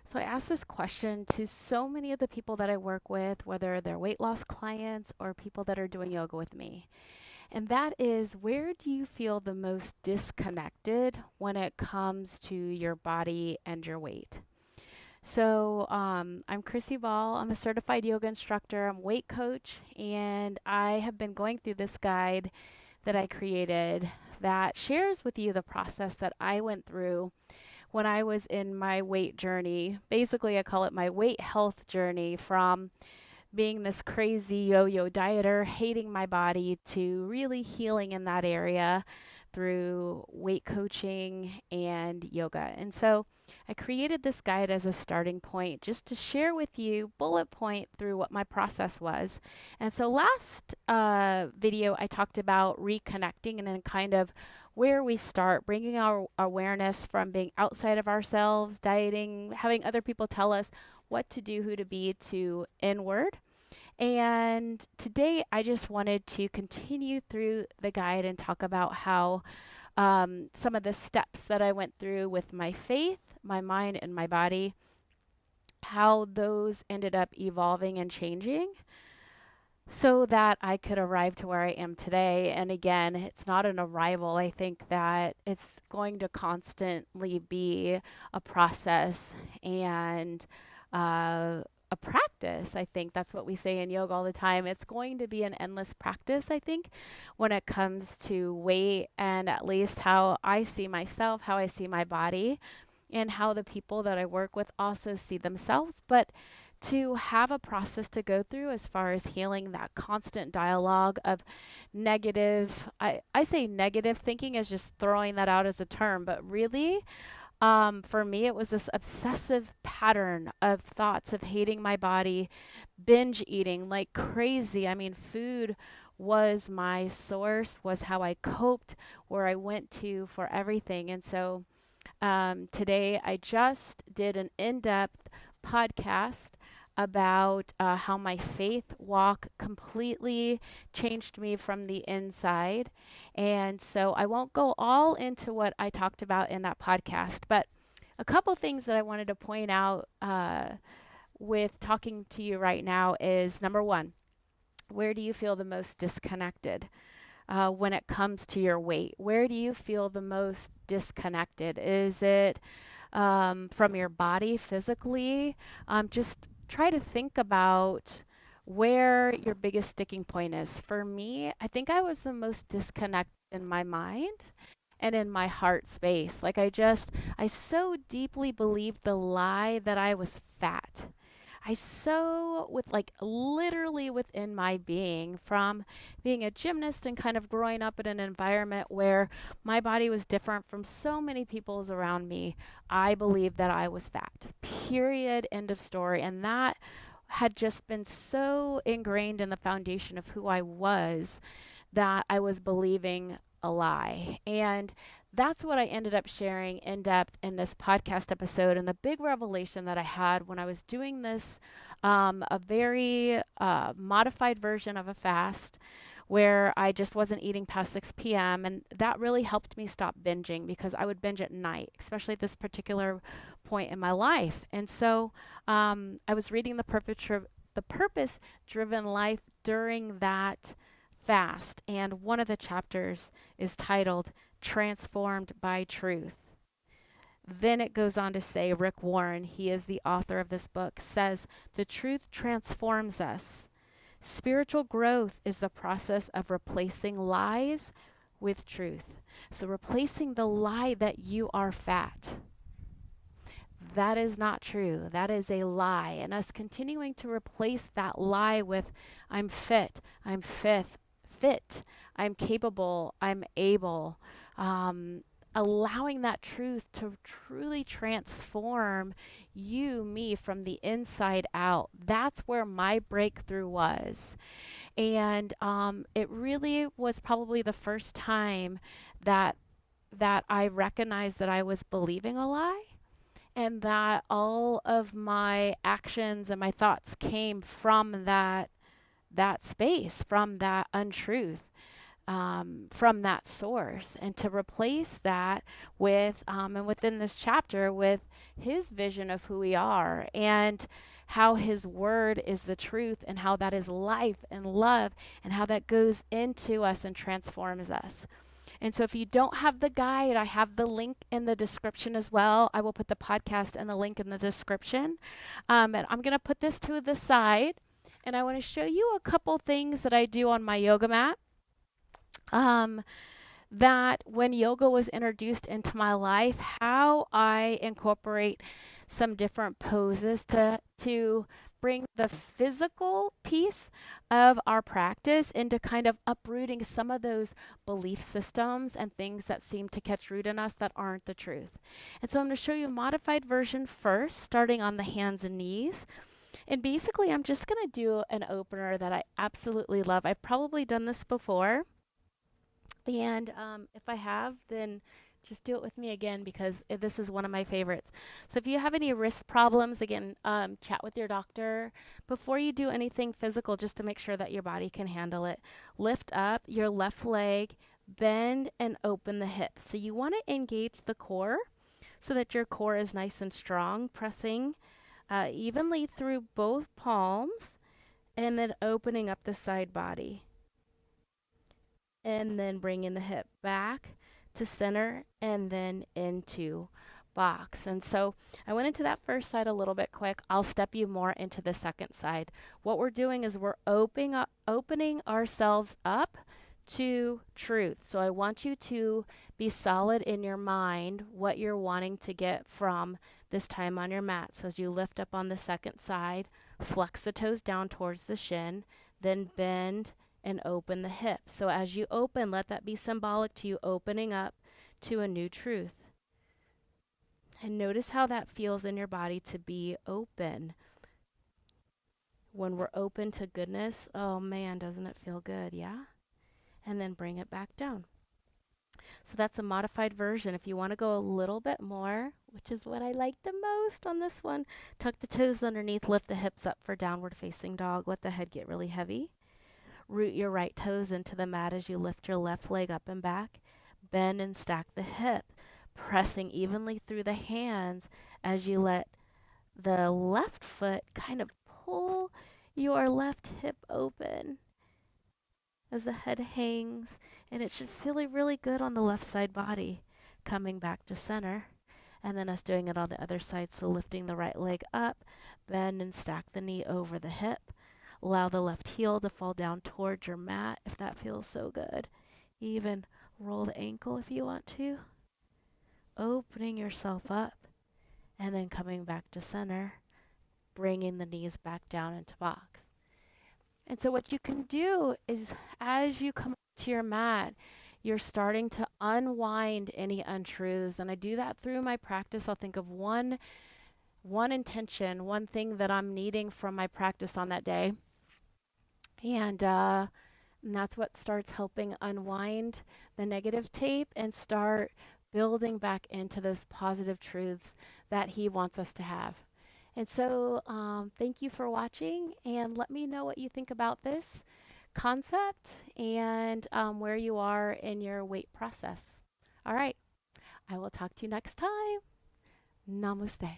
So I ask this question to so many of the people that I work with, whether they're weight loss clients or people that are doing yoga with me. And that is, where do you feel the most disconnected when it comes to your body and your weight? I'm Chrissy Ball. I'm a certified yoga instructor. I'm a weight coach, and I have been going through this guide that I created that shares with you the process that I went through when I was in my weight journey. Basically, I call it my weight health journey, from being this crazy yo yo dieter, hating my body, to really healing in that area through weight coaching and yoga. And so I created this guide as a starting point just to share with you, bullet point through what my process was. And so last video, I talked about reconnecting and then kind of where we start, bringing our awareness from being outside of ourselves, dieting, having other people tell us what to do, who to be, to inward. And today I just wanted to continue through the guide and talk about how some of the steps that I went through with my faith, my mind, and my body, how those ended up evolving and changing so that I could arrive to where I am today. And again, it's not an arrival. I think that it's going to constantly be a process and a practice. I think that's what we say in yoga all the time. It's going to be an endless practice, I think, when it comes to weight, and at least how I see myself, how I see my body, and how the people that I work with also see themselves. But to have a process to go through as far as healing that constant dialogue of negative, I say negative thinking is just throwing that out as a term, but really, for me, it was this obsessive pattern of thoughts of hating my body, binge eating like crazy. I mean, food was my source, was how I coped, where I went to for everything. And so today I just did an in depth podcast about how my faith walk completely changed me from the inside. And so I won't go all into what I talked about in that podcast, but a couple things that I wanted to point out with talking to you right now is number one, where do you feel the most disconnected? When it comes to your weight? Where do you feel the most disconnected? Is it from your body physically? Just try to think about where your biggest sticking point is. For me, I think I was the most disconnected in my mind and in my heart space. I so deeply believed the lie that I was fat. I so, with like literally within my being, from being a gymnast and kind of growing up in an environment where my body was different from so many people's around me, I believed that I was fat. Period. End of story. And that had just been so ingrained in the foundation of who I was that I was believing a lie. And that's what I ended up sharing in depth in this podcast episode. And the big revelation that I had when I was doing this, a very modified version of a fast where I just wasn't eating past 6 p.m. And that really helped me stop binging, because I would binge at night, especially at this particular point in my life. And so I was reading the Purpose Driven Life during that fast. And one of the chapters is titled Transformed by Truth. Then it goes on to say, Rick Warren, he is the author of this book, says, the truth transforms us. Spiritual growth is the process of replacing lies with truth. So replacing the lie that you are fat. That is not true. That is a lie. And us continuing to replace that lie with I'm fit, fit, I'm capable, I'm able. Allowing that truth to truly transform you, me, from the inside out. That's where my breakthrough was. And it really was probably the first time that I recognized that I was believing a lie, and that all of my actions and my thoughts came from that space, from that untruth. from that source, and to replace that with, and within this chapter, with his vision of who we are and how his word is the truth and how that is life and love and how that goes into us and transforms us. And so if you don't have the guide, I have the link in the description as well. I will put the podcast and the link in the description. And I'm going to put this to the side. And I want to show you a couple things that I do on my yoga mat. That when yoga was introduced into my life, how I incorporate some different poses to bring the physical piece of our practice into kind of uprooting some of those belief systems and things that seem to catch root in us that aren't the truth. And so I'm going to show you a modified version first, starting on the hands and knees. And basically, I'm just going to do an opener that I absolutely love. I've probably done this before. And if I have, then just do it with me again because this is one of my favorites. So if you have any wrist problems, again, chat with your doctor before you do anything physical just to make sure that your body can handle it. Lift up your left leg, bend and open the hips. So you want to engage the core so that your core is nice and strong, pressing evenly through both palms and then opening up the side body. And then bringing the hip back to center and then into box. And so I went into that first side a little bit quick. I'll step you more into the second side. What we're doing is we're opening ourselves up to truth. So I want you to be solid in your mind what you're wanting to get from this time on your mat. So as you lift up on the second side, flex the toes down towards the shin, then bend and open the hip. So as you open, let that be symbolic to you opening up to a new truth. And notice how that feels in your body to be open. When we're open to goodness, oh man, doesn't it feel good? Yeah? And then bring it back down. So that's a modified version. If you want to go a little bit more, which is what I like the most on this one, tuck the toes underneath, lift the hips up for downward facing dog. Let the head get really heavy. Root your right toes into the mat as you lift your left leg up and back. Bend and stack the hip, pressing evenly through the hands as you let the left foot kind of pull your left hip open as the head hangs, and it should feel really good on the left side body. Coming back to center, and then us doing it on the other side, so lifting the right leg up, bend and stack the knee over the hip. Allow the left heel to fall down towards your mat if that feels so good. Even roll the ankle if you want to. Opening yourself up and then coming back to center, bringing the knees back down into box. And so what you can do is as you come to your mat, you're starting to unwind any untruths. And I do that through my practice. I'll think of one intention, one thing that I'm needing from my practice on that day. And that's what starts helping unwind the negative tape and start building back into those positive truths that he wants us to have. And so thank you for watching, and let me know what you think about this concept and where you are in your weight process. All right. I will talk to you next time. Namaste.